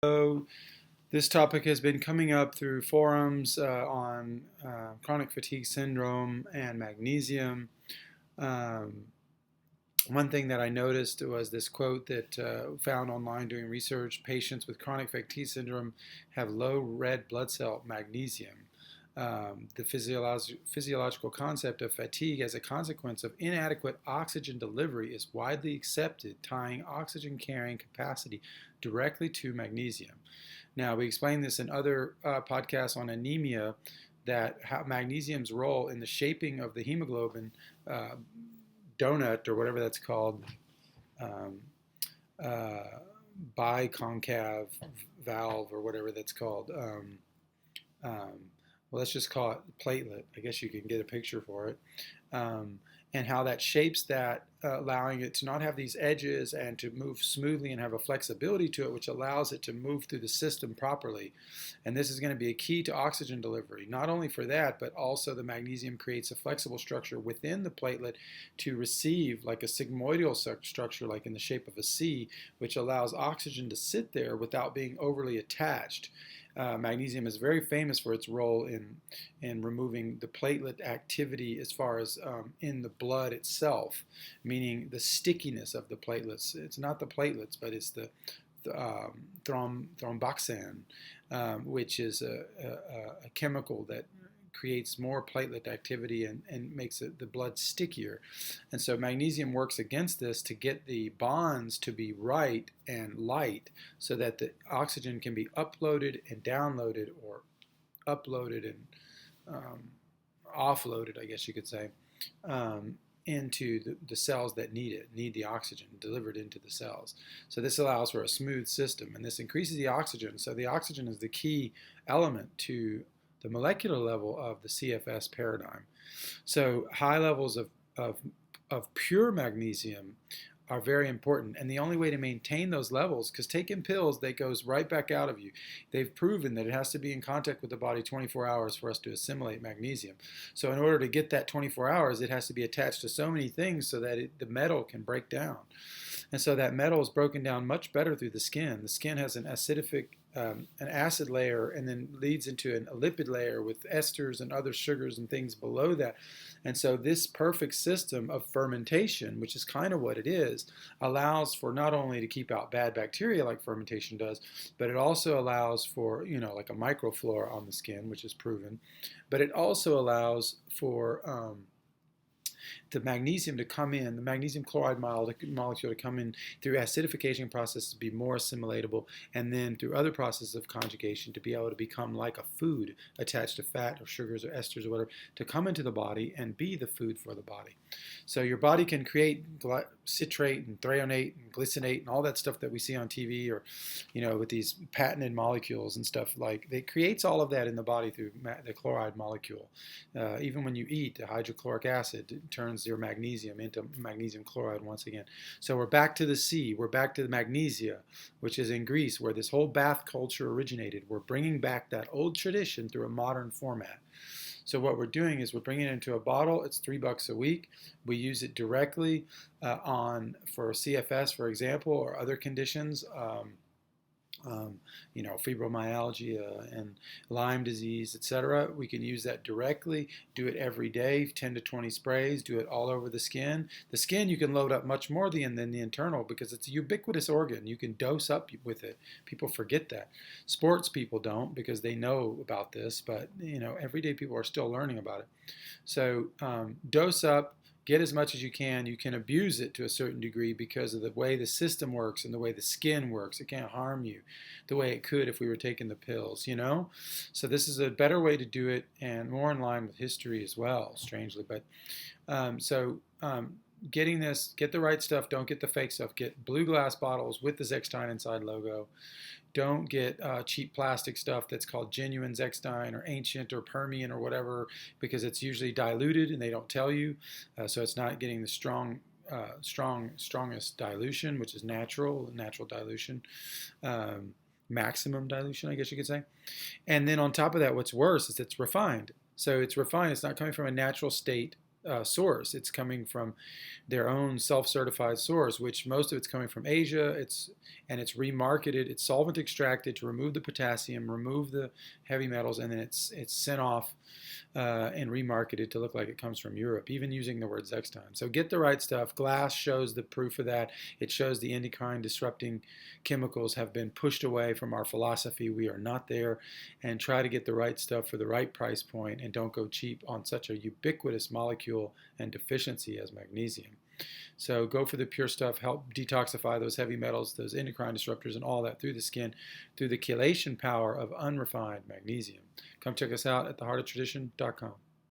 So this topic has been coming up through forums on chronic fatigue syndrome and magnesium. Um, One thing that I noticed was this quote that found online doing research: patients with chronic fatigue syndrome have low red blood cell magnesium. The physiological concept of fatigue as a consequence of inadequate oxygen delivery is widely accepted, tying oxygen carrying capacity directly to magnesium. Now, we explained this in other podcasts on anemia, that how magnesium's role in the shaping of the hemoglobin uh, donut, or whatever that's called, um, uh, biconcave valve, or whatever that's called. Um, well, let's just call it platelet. I guess you can get a picture for it. Um, and how that shapes that, allowing it to not have these edges and to move smoothly and have a flexibility to it, which allows it to move through the system properly. And this is going to be a key to oxygen delivery. Not only for that, but also the magnesium creates a flexible structure within the platelet to receive, like a sigmoidal structure, like in the shape of a C, which allows oxygen to sit there without being overly attached. Magnesium is very famous for its role in removing the platelet activity as far as in the blood itself, meaning the stickiness of the platelets. It's not the platelets, but it's the thromboxane, which is a chemical that creates more platelet activity and makes the blood stickier. And so magnesium works against this to get the bonds to be right and light so that the oxygen can be uploaded and downloaded, or uploaded and um, offloaded, I guess you could say, into the cells that need the oxygen delivered into the cells. So this allows for a smooth system, and this increases the oxygen. So the oxygen is the key element to the molecular level of the C.F.S paradigm. So high levels of pure magnesium are very important, and the only way to maintain those levels, because taking pills, that goes right back out of you. They've proven that it has to be in contact with the body 24 hours for us to assimilate magnesium. So in order to get that 24 hours, it has to be attached to so many things so that the metal can break down. And so that metal is broken down much better through the skin. The skin has an an acid layer, and then leads into a lipid layer with esters and other sugars and things below that. And so this perfect system of fermentation, which is kind of what it is, allows for not only to keep out bad bacteria like fermentation does, but it also allows for, like a microflora on the skin, which is proven. But it also allows for the magnesium to come in, the magnesium chloride molecule to come in through acidification processes to be more assimilatable, and then through other processes of conjugation to be able to become like a food attached to fat or sugars or esters or whatever, to come into the body and be the food for the body. So your body can create citrate and threonate and glycinate and all that stuff that we see on TV, or with these patented molecules and stuff. Like, it creates all of that in the body through the chloride molecule. Even when you eat, the hydrochloric acid turns your magnesium into magnesium chloride once again. So we're back to the C, we're back to the magnesia, which is in Greece, where this whole bath culture originated. We're bringing back that old tradition through a modern format. So what we're doing is we're bringing it into a bottle. It's $3 a week. We use it directly for CFS, for example, or other conditions. Fibromyalgia and Lyme disease, etc. We can use that directly, do it every day, 10 to 20 sprays, do it all over the skin. The skin you can load up much more than the internal, because it's a ubiquitous organ. You can dose up with it. People forget that. Sports people don't, because they know about this, but everyday people are still learning about it. So dose up. Get as much as you can. You can abuse it to a certain degree because of the way the system works and the way the skin works. It can't harm you the way it could if we were taking the pills, So this is a better way to do it, and more in line with history as well, strangely. But getting this, get the right stuff. Don't get the fake stuff. Get blue glass bottles with the Zechstein Inside logo. Don't get cheap plastic stuff that's called genuine Zechstein or ancient or Permian or whatever, because it's usually diluted and they don't tell you. So it's not getting the strongest dilution, which is natural dilution, maximum dilution, I guess you could say. And then on top of that, what's worse is it's refined. So it's refined. It's not coming from a natural state source. It's coming from their own self-certified source, which most of it's coming from Asia. It's remarketed. It's solvent extracted to remove the potassium, remove the heavy metals, and then it's sent off and remarketed to look like it comes from Europe, even using the word Zechstein. So get the right stuff. Glass shows the proof of that. It shows the endocrine disrupting chemicals have been pushed away from our philosophy. We are not there, and try to get the right stuff for the right price point, and don't go cheap on such a ubiquitous molecule and deficiency as magnesium. So go for the pure stuff, help detoxify those heavy metals, those endocrine disruptors, and all that through the skin, through the chelation power of unrefined magnesium. Come check us out at theheartoftradition.com.